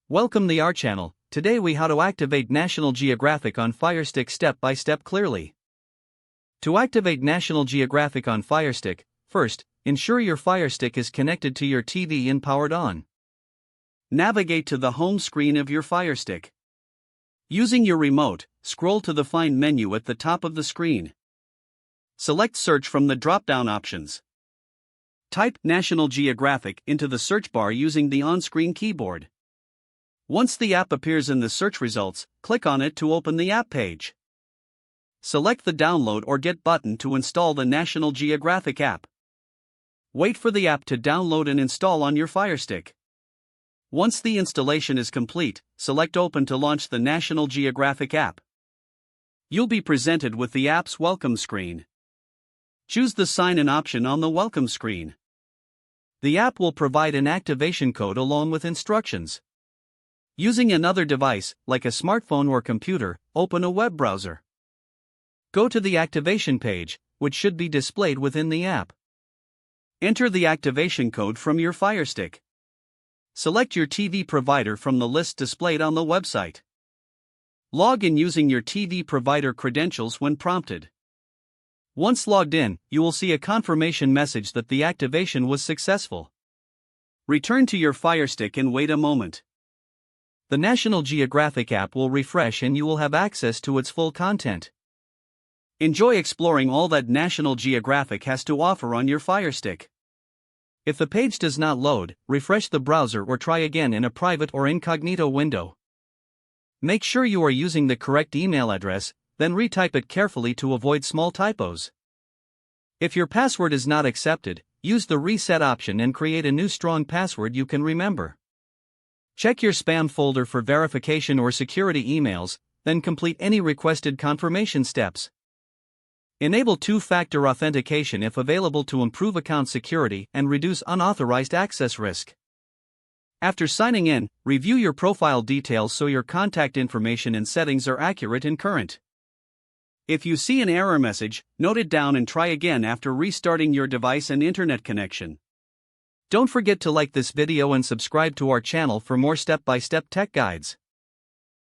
Welcome to our channel. Today we how to activate National Geographic on Firestick step by step clearly. To activate National Geographic on Firestick, first, ensure your Firestick is connected to your TV and powered on. Navigate to the home screen of your Firestick. Using your remote, scroll to the Find menu at the top of the screen. Select Search from the drop-down options. Type National Geographic into the search bar using the on-screen keyboard. Once the app appears in the search results, click on it to open the app page. Select the Download or Get button to install the National Geographic app. Wait for the app to download and install on your Firestick. Once the installation is complete, select Open to launch the National Geographic app. You'll be presented with the app's welcome screen. Choose the Sign In option on the welcome screen. The app will provide an activation code along with instructions. Using another device, like a smartphone or computer, open a web browser. Go to the activation page, which should be displayed within the app. Enter the activation code from your Firestick. Select your TV provider from the list displayed on the website. Log in using your TV provider credentials when prompted. Once logged in, you will see a confirmation message that the activation was successful. Return to your Firestick and wait a moment. The National Geographic app will refresh and you will have access to its full content. Enjoy exploring all that National Geographic has to offer on your Firestick. If the page does not load, refresh the browser or try again in a private or incognito window. Make sure you are using the correct email address, then retype it carefully to avoid small typos. If your password is not accepted, use the Reset option and create a new strong password you can remember. Check your spam folder for verification or security emails, then complete any requested confirmation steps. Enable two-factor authentication if available to improve account security and reduce unauthorized access risk. After signing in, review your profile details so your contact information and settings are accurate and current. If you see an error message, note it down and try again after restarting your device and internet connection. Don't forget to like this video and subscribe to our channel for more step-by-step tech guides.